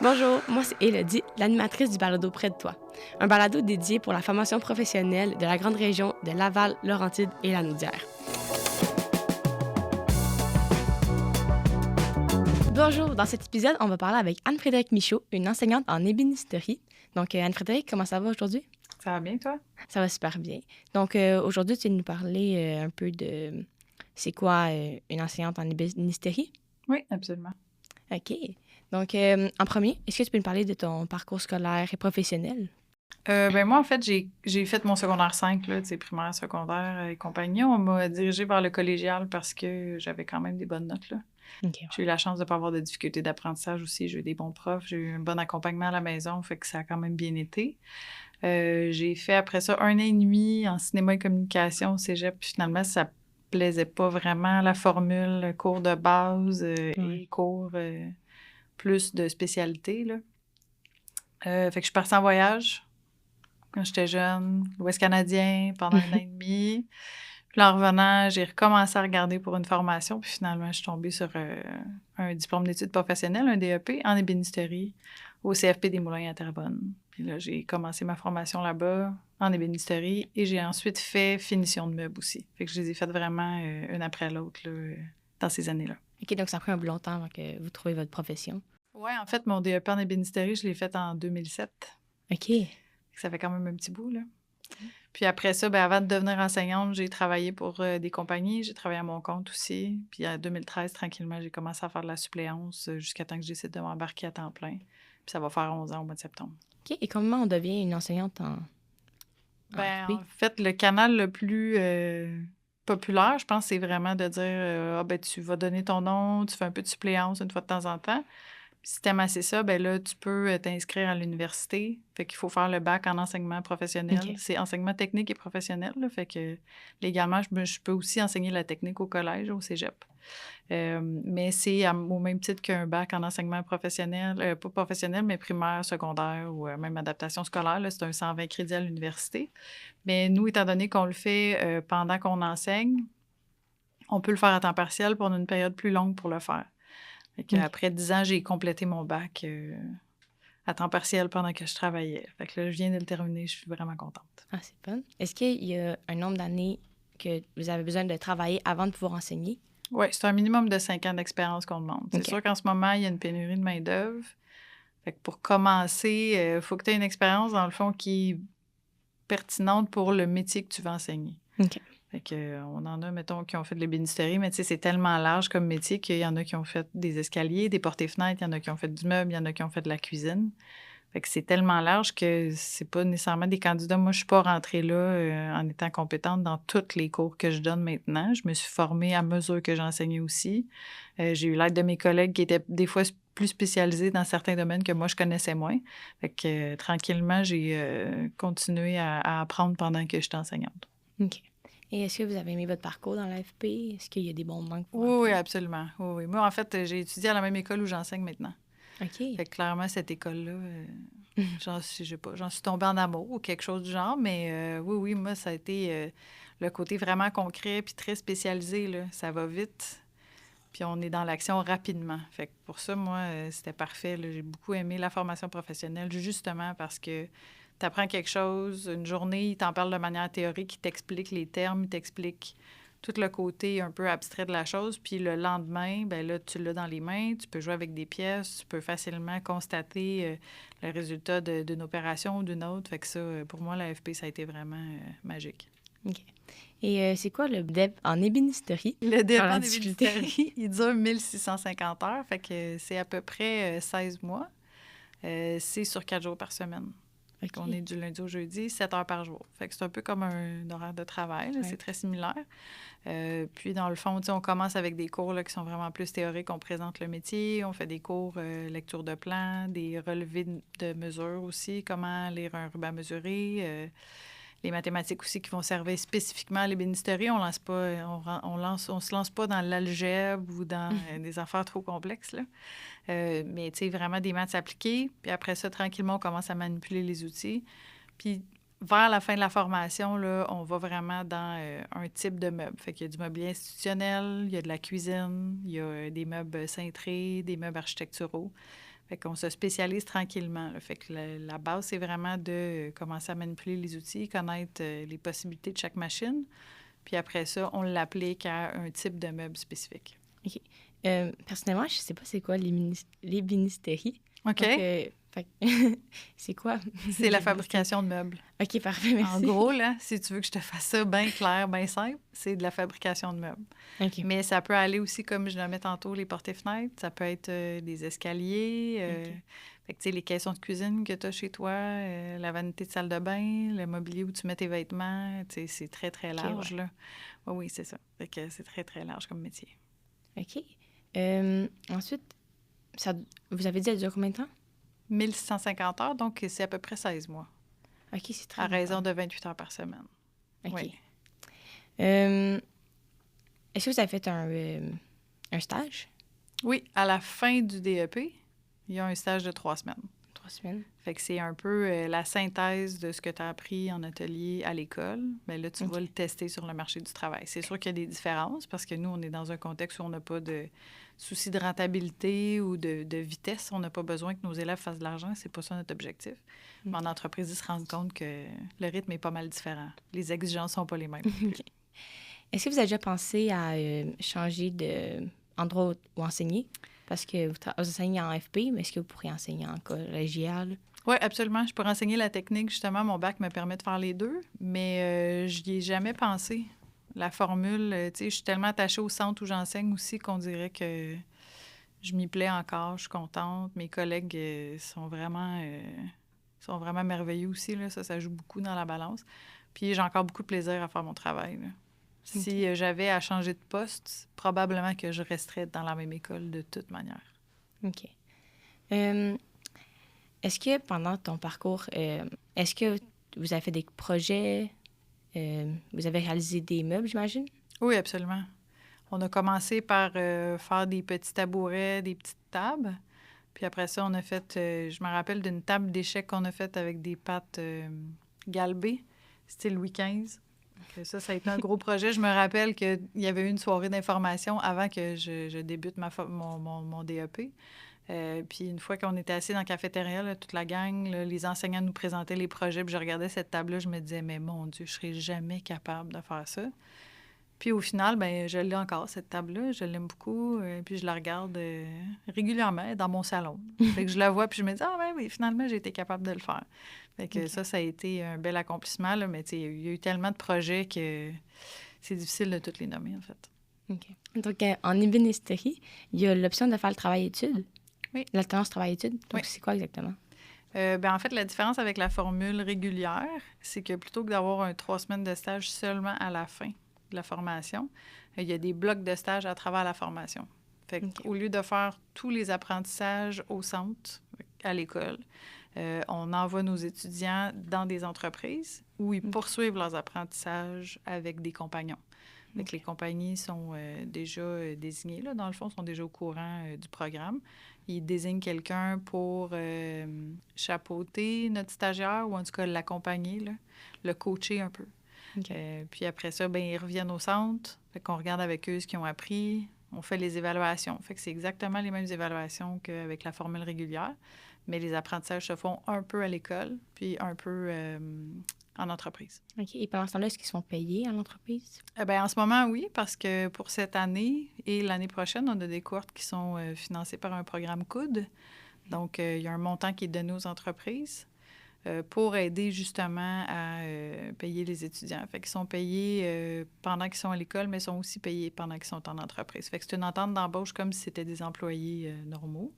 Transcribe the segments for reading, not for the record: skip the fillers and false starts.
Bonjour, moi c'est Élodie, l'animatrice du balado Près de toi. Un balado dédié pour la formation professionnelle de la grande région de Laval, Laurentides et Lanaudière. Bonjour, dans cet épisode, on va parler avec Anne-Frédérique Michaud, une enseignante en ébénisterie. Donc, Anne-Frédérique, comment ça va aujourd'hui? Ça va bien, toi? Ça va super bien. Donc, aujourd'hui, tu vas nous parler un peu de c'est quoi une enseignante en ébénisterie? Oui, absolument. OK. Donc, en premier, est-ce que tu peux nous parler de ton parcours scolaire et professionnel? Moi, en fait, j'ai fait mon secondaire 5, là, tu sais, primaire, secondaire et compagnie. On m'a dirigée vers le collégial parce que j'avais quand même des bonnes notes, là. OK. J'ai eu la chance de ne pas avoir de difficultés d'apprentissage aussi. J'ai eu des bons profs, j'ai eu un bon accompagnement à la maison, fait que ça a quand même bien été. J'ai fait après ça 1 an et demi en cinéma et communication au cégep, puis finalement, ça plaisait pas vraiment, la formule, cours de base Ouais. et cours plus de spécialité, là. Fait que je suis partie en voyage quand j'étais jeune, l'Ouest canadien, pendant 1 an et demi. Puis là, en revenant, j'ai recommencé à regarder pour une formation. Puis finalement, je suis tombée sur un diplôme d'études professionnelles, un DEP, en ébénisterie au CFP des Moulins à Terrebonne. Puis là, j'ai commencé ma formation là-bas en ébénisterie et j'ai ensuite fait finition de meubles aussi. Fait que je les ai faites vraiment une après l'autre là, dans ces années-là. OK, donc ça a pris un bon temps avant que vous trouviez votre profession. Ouais, en fait, mon DEP en ébénisterie, je l'ai fait en 2007. OK. Ça fait quand même un petit bout, là. Puis après ça, avant de devenir enseignante, j'ai travaillé pour des compagnies. J'ai travaillé à mon compte aussi. Puis en 2013, tranquillement, j'ai commencé à faire de la suppléance jusqu'à temps que je décide de m'embarquer à temps plein. Puis ça va faire 11 ans au mois de septembre. OK, et comment on devient une enseignante en En RP? fait, le canal le plus populaire, je pense, c'est vraiment de dire tu vas donner ton nom, tu fais un peu de suppléance une fois de temps en temps. Puis si t'aimes assez ça, là, tu peux t'inscrire à l'université. Fait qu'il faut faire le bac en enseignement professionnel. OK. C'est enseignement technique et professionnel, là. Fait que légalement, je peux aussi enseigner la technique au collège, au cégep. Mais c'est au même titre qu'un bac en enseignement professionnel, pas professionnel, mais primaire, secondaire ou même adaptation scolaire. Là, c'est un 120 crédits à l'université. Mais nous, étant donné qu'on le fait pendant qu'on enseigne, on peut le faire à temps partiel, puis on a une période plus longue pour le faire. Fait OK. qu'après 10 ans, j'ai complété mon bac à temps partiel pendant que je travaillais. Fait que là, je viens de le terminer, je suis vraiment contente. Ah, c'est fun. Est-ce qu'il y a un nombre d'années que vous avez besoin de travailler avant de pouvoir enseigner? Oui, c'est un minimum de 5 ans d'expérience qu'on demande. C'est OK. sûr qu'en ce moment, il y a une pénurie de main-d'œuvre. Fait que pour commencer, il faut que tu aies une expérience, dans le fond, qui est pertinente pour le métier que tu vas enseigner. OK. Fait que, on en a, mettons, qui ont fait de l'ébénisterie, mais tu sais, c'est tellement large comme métier qu'il y en a qui ont fait des escaliers, des portes et fenêtres, il y en a qui ont fait du meuble, il y en a qui ont fait de la cuisine. Fait que c'est tellement large que c'est pas nécessairement des candidats. Moi, je suis pas rentrée là en étant compétente dans tous les cours que je donne maintenant. Je me suis formée à mesure que j'enseignais aussi. J'ai eu l'aide de mes collègues qui étaient des fois plus spécialisés dans certains domaines que moi, je connaissais moins. Fait que tranquillement, j'ai continué à apprendre pendant que j'étais enseignante. OK. Et est-ce que vous avez aimé votre parcours dans l'AFP? Est-ce qu'il y a des bons moments que vous Oui, oui, rappelez? absolument. Oui, oui. Moi, en fait, j'ai étudié à la même école où j'enseigne maintenant. OK. Fait que clairement, cette école-là, je sais pas, j'en suis tombée en amour ou quelque chose du genre, mais oui, oui, moi, ça a été le côté vraiment concret puis très spécialisé, là. Ça va vite, puis on est dans l'action rapidement. Fait que pour ça, moi, c'était parfait, là. J'ai beaucoup aimé la formation professionnelle, justement parce que tu apprends quelque chose, une journée, il t'en parle de manière théorique, il t'explique les termes, il t'explique tout le côté un peu abstrait de la chose. Puis le lendemain, là, tu l'as dans les mains, tu peux jouer avec des pièces, tu peux facilement constater le résultat d'une opération ou d'une autre. Fait que ça, pour moi, l'AFP, ça a été vraiment magique. OK. Et c'est quoi le DEP en ébénisterie? Le Dans DEP la en difficulté. ébénisterie, il dure 1650 heures, fait que c'est à peu près 16 mois. C'est sur 4 jours par semaine. Fait qu'on est du lundi au jeudi, 7 heures par jour. Fait que c'est un peu comme un horaire de travail, là, Ouais. c'est très similaire. Puis, dans le fond, on commence avec des cours là, qui sont vraiment plus théoriques. On présente le métier, on fait des cours lecture de plan, des relevés de mesures aussi, comment lire un ruban mesuré, les mathématiques aussi qui vont servir spécifiquement à l'ébénisterie. On lance pas, on se lance pas dans l'algèbre ou dans des affaires trop complexes, là. Mais, tu sais, vraiment des maths appliquées. Puis après ça, tranquillement, on commence à manipuler les outils. Puis vers la fin de la formation, là, on va vraiment dans un type de meuble. Fait qu'il y a du mobilier institutionnel, il y a de la cuisine, il y a des meubles cintrés, des meubles architecturaux. Fait qu'on se spécialise tranquillement, là. Fait que la base, c'est vraiment de commencer à manipuler les outils, connaître les possibilités de chaque machine. Puis après ça, on l'applique à un type de meuble spécifique. OK. Personnellement, je sais pas c'est quoi l'ébénisterie. OK? Donc, c'est quoi? C'est la fabrication de meubles. OK, parfait, merci. En gros, là, si tu veux que je te fasse ça bien clair, bien simple, c'est de la fabrication de meubles. OK. Mais ça peut aller aussi, comme je le mets tantôt, les portes et fenêtres. Ça peut être des escaliers. OK. Fait que, tu sais, les caissons de cuisine que tu as chez toi, la vanité de salle de bain, le mobilier où tu mets tes vêtements. Tu sais, c'est très, très large, ouais. là. Oui, c'est ça. Fait que c'est très, très large comme métier. OK. Ensuite, vous avez dit, elle dure combien de temps? 1650 heures, donc c'est à peu près 16 mois, OK, c'est très à raison longtemps. de 28 heures par semaine. OK. Oui. Est-ce que vous avez fait un stage? Oui, à la fin du DEP, il y a un stage de 3 semaines. 3 semaines. Fait que c'est un peu la synthèse de ce que tu as appris en atelier à l'école. Mais là, tu vas le tester sur le marché du travail. C'est sûr qu'il y a des différences parce que nous, on est dans un contexte où on n'a pas de souci de rentabilité ou de vitesse. On n'a pas besoin que nos élèves fassent de l'argent. C'est pas ça notre objectif. Mais en entreprise, ils se rendent compte que le rythme est pas mal différent. Les exigences sont pas les mêmes. OK. Est-ce que vous avez déjà pensé à changer d'endroit où enseigner? Parce que vous enseignez en FP, mais est-ce que vous pourriez enseigner en collégial? Oui, absolument. Je pourrais enseigner la technique. Justement, mon bac me permet de faire les deux, mais je n'y ai jamais pensé. La formule, tu sais, je suis tellement attachée au centre où j'enseigne aussi qu'on dirait que je m'y plais encore, je suis contente. Mes collègues sont vraiment merveilleux aussi, là. Ça joue beaucoup dans la balance. Puis j'ai encore beaucoup de plaisir à faire mon travail, là. Si j'avais à changer de poste, probablement que je resterais dans la même école de toute manière. OK. Est-ce que pendant ton parcours, est-ce que vous avez fait des projets? Vous avez réalisé des meubles, j'imagine? Oui, absolument. On a commencé par faire des petits tabourets, des petites tables. Puis après ça, on a fait, je me rappelle d'une table d'échecs qu'on a faite avec des pattes galbées, style Louis XV. Ça a été un gros projet. Je me rappelle qu'il y avait eu une soirée d'information avant que je débute mon DEP. Puis une fois qu'on était assis dans la cafétéria, là, toute la gang, là, les enseignants nous présentaient les projets, puis je regardais cette table-là, je me disais, mais mon Dieu, je serais jamais capable de faire ça. Puis au final, ben je l'ai encore, cette table-là. Je l'aime beaucoup. Puis je la regarde régulièrement dans mon salon. Fait que je la vois, puis je me dis, ah ouais, oui, finalement, j'ai été capable de le faire. Fait que ça a été un bel accomplissement, là, mais il y a eu tellement de projets que c'est difficile de tous les nommer, en fait. OK. Donc, en ébénisterie, il y a l'option de faire le travail-études. Oui. L'alternance travail-études. Donc, c'est quoi exactement? En fait, la différence avec la formule régulière, c'est que plutôt que d'avoir 3 semaines de stage seulement à la fin de la formation, il y a des blocs de stage à travers la formation. Fait qu'au lieu de faire tous les apprentissages au centre, à l'école, on envoie nos étudiants dans des entreprises où ils poursuivent leurs apprentissages avec des compagnons. Fait que les compagnies sont déjà désignées, là, dans le fond, sont déjà au courant du programme. Ils désignent quelqu'un pour chapeauter notre stagiaire ou en tout cas l'accompagner, là, le coacher un peu. Puis après ça, ben ils reviennent au centre. Fait qu'on regarde avec eux ce qu'ils ont appris. On fait les évaluations. Fait que c'est exactement les mêmes évaluations qu'avec la formule régulière, mais les apprentissages se font un peu à l'école, puis un peu en entreprise. OK. Et pendant ce temps-là, est-ce qu'ils sont payés à l'entreprise? En ce moment, oui, parce que pour cette année et l'année prochaine, on a des cohortes qui sont financées par un programme COUD. Donc, il y a un montant qui est donné aux entreprises pour aider justement à payer les étudiants. Fait qu'ils sont payés pendant qu'ils sont à l'école, mais sont aussi payés pendant qu'ils sont en entreprise. Fait que c'est une entente d'embauche comme si c'était des employés normaux,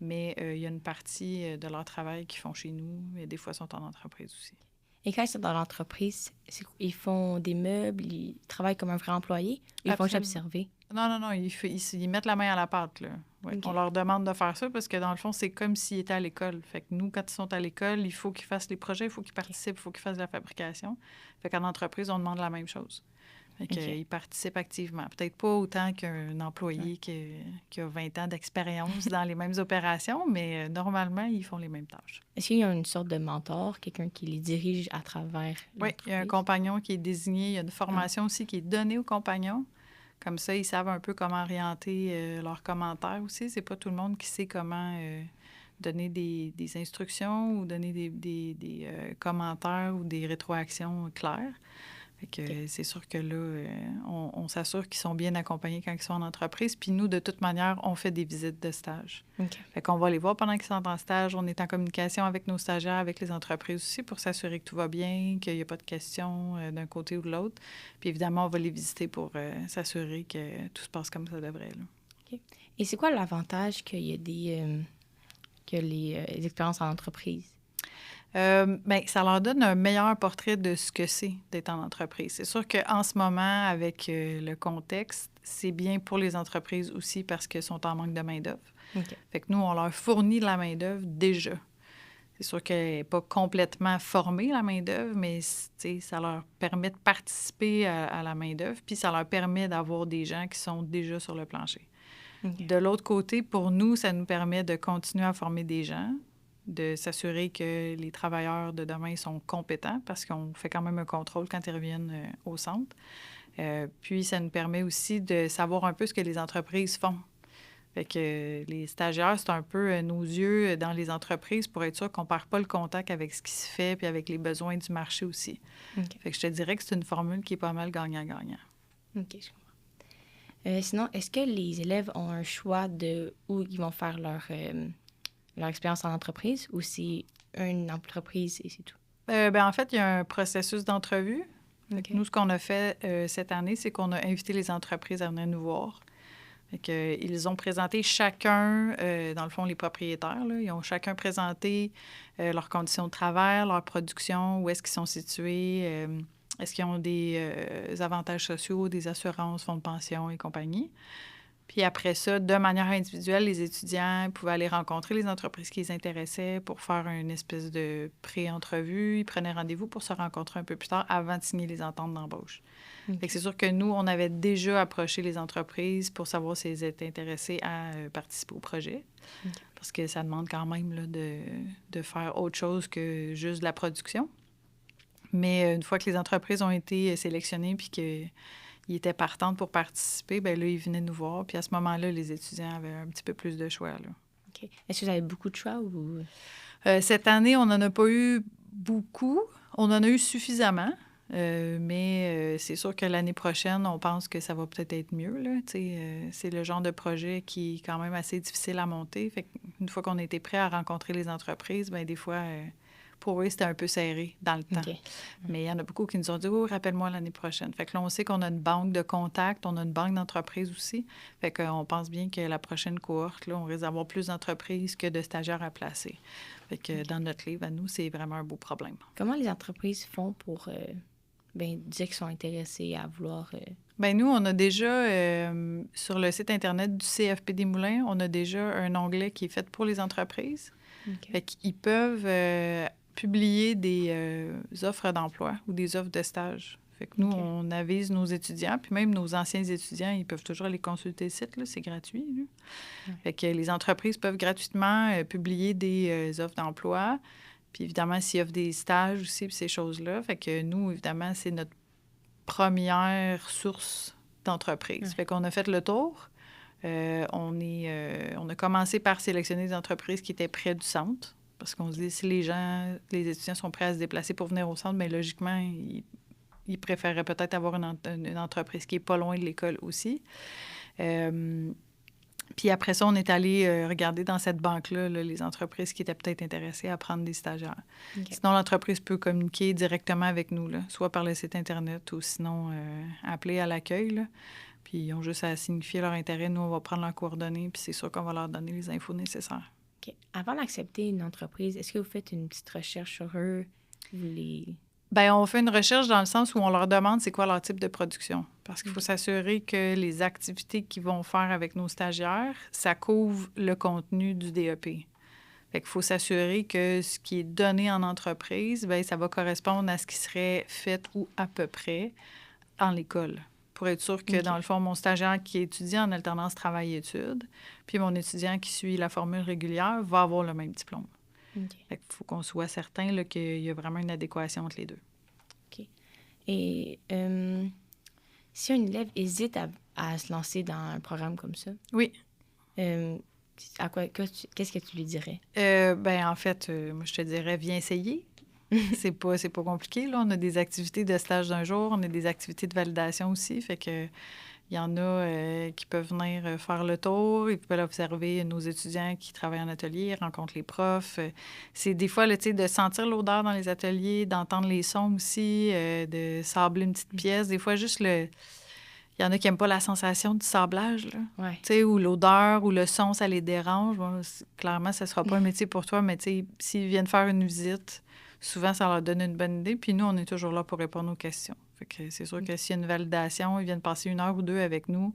mais il y a une partie de leur travail qu'ils font chez nous, et des fois, ils sont en entreprise aussi. Et quand ils sont dans l'entreprise, ils font des meubles, ils travaillent comme un vrai employé, ils font juste observer? Non, ils mettent la main à la pâte, là. Ouais. On leur demande de faire ça parce que, dans le fond, c'est comme s'ils étaient à l'école. Fait que nous, quand ils sont à l'école, il faut qu'ils fassent les projets, il faut qu'ils participent, il faut qu'ils fassent de la fabrication. Fait qu'en entreprise, on demande la même chose. Fait qu'ils participent activement. Peut-être pas autant qu'un employé qui a 20 ans d'expérience dans les mêmes opérations, mais normalement, ils font les mêmes tâches. Est-ce qu'il y a une sorte de mentor, quelqu'un qui les dirige à travers l'entreprise? Oui, il y a un compagnon qui est désigné. Il y a une formation aussi qui est donnée aux compagnons. Comme ça, ils savent un peu comment orienter leurs commentaires aussi. C'est pas tout le monde qui sait comment donner des instructions ou donner des commentaires ou des rétroactions claires. Fait que c'est sûr que là, on s'assure qu'ils sont bien accompagnés quand ils sont en entreprise. Puis nous, de toute manière, on fait des visites de stage. Fait qu'on va les voir pendant qu'ils sont en stage. On est en communication avec nos stagiaires, avec les entreprises aussi pour s'assurer que tout va bien, qu'il n'y a pas de questions d'un côté ou de l'autre. Puis évidemment, on va les visiter pour s'assurer que tout se passe comme ça devrait. Là. OK. Et c'est quoi l'avantage qu'il y a que les expériences en entreprise? Bien, ça leur donne un meilleur portrait de ce que c'est d'être en entreprise. C'est sûr qu'en ce moment, avec le contexte, c'est bien pour les entreprises aussi parce qu'elles sont en manque de main-d'œuvre. Fait que nous, on leur fournit de la main-d'œuvre déjà. C'est sûr qu'elle n'est pas complètement formée, la main-d'œuvre, mais ça leur permet de participer à la main-d'œuvre, puis ça leur permet d'avoir des gens qui sont déjà sur le plancher. De l'autre côté, pour nous, ça nous permet de continuer à former des gens, de s'assurer que les travailleurs de demain sont compétents parce qu'on fait quand même un contrôle quand ils reviennent au centre. Puis, ça nous permet aussi de savoir un peu ce que les entreprises font. Fait que les stagiaires, c'est un peu nos yeux dans les entreprises pour être sûr qu'on ne perd pas le contact avec ce qui se fait puis avec les besoins du marché aussi. Fait que je te dirais que c'est une formule qui est pas mal gagnant-gagnant. OK, je comprends. Sinon, est-ce que les élèves ont un choix de où ils vont faire leur expérience en entreprise ou c'est une entreprise et c'est tout? Bien, en fait, il y a un processus d'entrevue. Nous, ce qu'on a fait cette année, c'est qu'on a invité les entreprises à venir nous voir. Ils ont présenté chacun, dans le fond, les propriétaires, là, ils ont chacun présenté leurs conditions de travail, leur production, où est-ce qu'ils sont situés, est-ce qu'ils ont des avantages sociaux, des assurances, fonds de pension et compagnie. Puis après ça, de manière individuelle, les étudiants pouvaient aller rencontrer les entreprises qui les intéressaient pour faire une espèce de pré-entrevue. Ils prenaient rendez-vous pour se rencontrer un peu plus tard avant de signer les ententes d'embauche. Fait que c'est sûr que nous, on avait déjà approché les entreprises pour savoir si elles étaient intéressées à participer au projet. Parce que ça demande quand même là, de faire autre chose que juste de la production. Mais une fois que les entreprises ont été sélectionnées puis qu'ils étaient partantes pour participer, bien là, ils venaient nous voir. Puis à ce moment-là, les étudiants avaient un petit peu plus de choix. Là. OK. Est-ce que vous avez beaucoup de choix ou... Cette année, on n'en a pas eu beaucoup. On en a eu suffisamment. Mais c'est sûr que l'année prochaine, on pense que ça va peut-être être mieux. Là. C'est le genre de projet qui est quand même assez difficile à monter. Fait qu'une fois qu'on était prêt à rencontrer les entreprises, bien, des fois, pour eux, c'était un peu serré dans le temps. Mais il y en a beaucoup qui nous ont dit « Oh, rappelle-moi l'année prochaine ». Fait que là, on sait qu'on a une banque de contacts, on a une banque d'entreprises aussi. Fait qu'on pense bien que la prochaine cohorte, là, on risque d'avoir plus d'entreprises que de stagiaires à placer. Fait que dans notre livre, à nous, c'est vraiment un beau problème. Comment les entreprises font pour... dire qu'ils sont intéressés à vouloir... Bien, nous, on a déjà, sur le site Internet du CFP des Moulins, on a déjà un onglet qui est fait pour les entreprises. Fait qu'ils peuvent publier des offres d'emploi ou des offres de stage. Fait que nous, on avise nos étudiants, puis même nos anciens étudiants, ils peuvent toujours aller consulter le site, là, c'est gratuit. Là. Fait que les entreprises peuvent gratuitement publier des offres d'emploi. Puis évidemment, s'ils offrent des stages aussi, puis ces choses-là. Fait que nous, évidemment, c'est notre première source d'entreprise. Fait qu'on a fait le tour. On a commencé par sélectionner des entreprises qui étaient près du centre. Parce qu'on se dit, si les étudiants sont prêts à se déplacer pour venir au centre, bien logiquement, ils préféreraient peut-être avoir une entreprise qui est pas loin de l'école aussi. Puis après ça, on est allé regarder dans cette banque-là là, les entreprises qui étaient peut-être intéressées à prendre des stagiaires. Sinon, l'entreprise peut communiquer directement avec nous, là, soit par le site Internet ou sinon appeler à l'accueil. Là. Puis ils ont juste à signifier leur intérêt. Nous, on va prendre leurs coordonnées, puis c'est sûr qu'on va leur donner les infos nécessaires. OK. Avant d'accepter une entreprise, est-ce que vous faites une petite recherche sur eux? Bien, on fait une recherche dans le sens où on leur demande c'est quoi leur type de production. Parce qu'il faut s'assurer que les activités qu'ils vont faire avec nos stagiaires, ça couvre le contenu du DEP. Fait qu'il faut s'assurer que ce qui est donné en entreprise, bien, ça va correspondre à ce qui serait fait ou à peu près en l'école. Pour être sûr que, dans le fond, mon stagiaire qui étudie en alternance travail-études, puis mon étudiant qui suit la formule régulière va avoir le même diplôme. Fait qu'il faut qu'on soit certain là, qu'il y a vraiment une adéquation entre les deux. OK. Et si un élève hésite à se lancer dans un programme comme ça, oui. qu'est-ce que tu lui dirais? Ben en fait, moi, je te dirais, viens essayer. C'est pas compliqué, là. On a des activités de stage d'un jour, on a des activités de validation aussi, fait que il y en a qui peuvent venir faire le tour, ils peuvent observer nos étudiants qui travaillent en atelier, rencontrent les profs. C'est des fois, là, tu sais, de sentir l'odeur dans les ateliers, d'entendre les sons aussi, de sabler une petite pièce. Des fois, juste le... Il y en a qui n'aiment pas la sensation du sablage, là. Ouais. Tu sais, ou l'odeur, ou le son, ça les dérange. Bon, clairement, ça ne sera pas un métier pour toi, mais tu sais, s'ils viennent faire une visite, souvent, ça leur donne une bonne idée. Puis nous, on est toujours là pour répondre aux questions. Fait que c'est sûr que s'il y a une validation, ils viennent passer 1 heure ou 2 avec nous.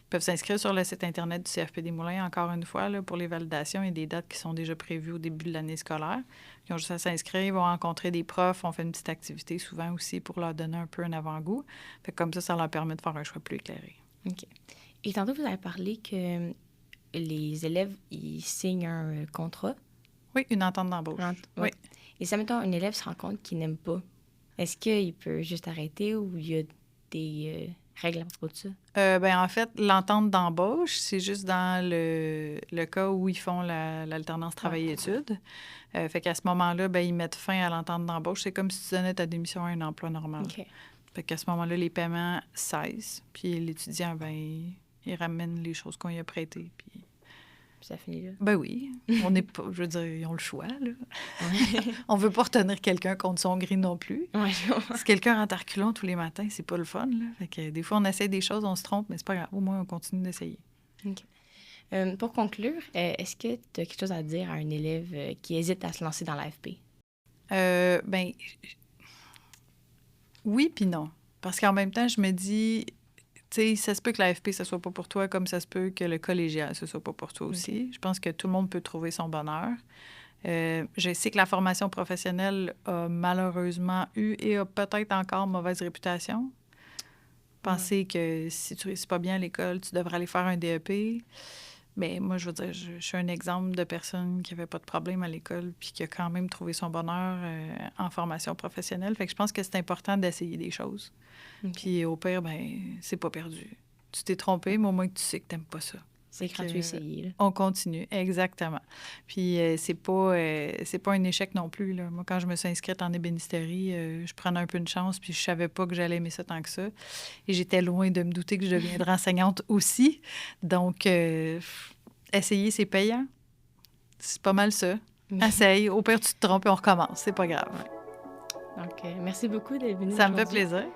Ils peuvent s'inscrire sur le site Internet du CFP des Moulins, encore une fois, là, pour les validations. Il y a des dates qui sont déjà prévues au début de l'année scolaire. Ils ont juste à s'inscrire, ils vont rencontrer des profs. On fait une petite activité souvent aussi pour leur donner un peu un avant-goût. Fait que comme ça leur permet de faire un choix plus éclairé. OK. Et tantôt, vous avez parlé que les élèves, ils signent un contrat. Oui, une entente d'embauche. Oui. Et si, mettons, un élève se rend compte qu'il n'aime pas, est-ce qu'il peut juste arrêter ou il y a des règles à propos de ça? Ben en fait, l'entente d'embauche, c'est juste dans le cas où ils font l'alternance travail-études. Fait qu'à ce moment-là, ben, ils mettent fin à l'entente d'embauche. C'est comme si tu donnais ta démission à un emploi normal. OK. Fait qu'à ce moment-là, les paiements cessent. Puis l'étudiant, ben, il ramène les choses qu'on lui a prêtées. Puis ça finit là. ben oui. On n'est pas... Je veux dire, ils ont le choix, là. Ouais. On veut pas retenir quelqu'un contre son gré non plus. Ouais, je vois. Si quelqu'un rentre à reculons tous les matins, c'est pas le fun, là. Fait que des fois, on essaie des choses, on se trompe, mais c'est pas grave. Au moins, on continue d'essayer. OK. Pour conclure, est-ce que tu as quelque chose à dire à un élève qui hésite à se lancer dans l'AFP? Ben oui puis non. Parce qu'en même temps, je me dis, tu sais, ça se peut que l'AFP, ce soit pas pour toi, comme ça se peut que le collégial, ce soit pas pour toi aussi. Je pense que tout le monde peut trouver son bonheur. Je sais que la formation professionnelle a malheureusement eu et a peut-être encore mauvaise réputation. Penser que si tu réussis pas bien à l'école, tu devrais aller faire un DEP. Mais moi, je veux dire, je suis un exemple de personne qui avait pas de problème à l'école puis qui a quand même trouvé son bonheur en formation professionnelle. Fait que je pense que c'est important d'essayer des choses. OK. Puis au pire, ben c'est pas perdu. Tu t'es trompé, mais au moins que tu sais que t'aimes pas ça. C'est gratuit essayer, là. On continue, exactement. Puis c'est pas un échec non plus, là. Moi, quand je me suis inscrite en ébénisterie, je prenais un peu une chance, puis je savais pas que j'allais aimer ça tant que ça. Et j'étais loin de me douter que je deviendrais enseignante aussi. Donc, essayer, c'est payant. C'est pas mal ça. Essaye. Au pire, tu te trompes et on recommence. C'est pas grave. Donc, merci beaucoup d'être venu Ça me fait aujourd'hui. plaisir.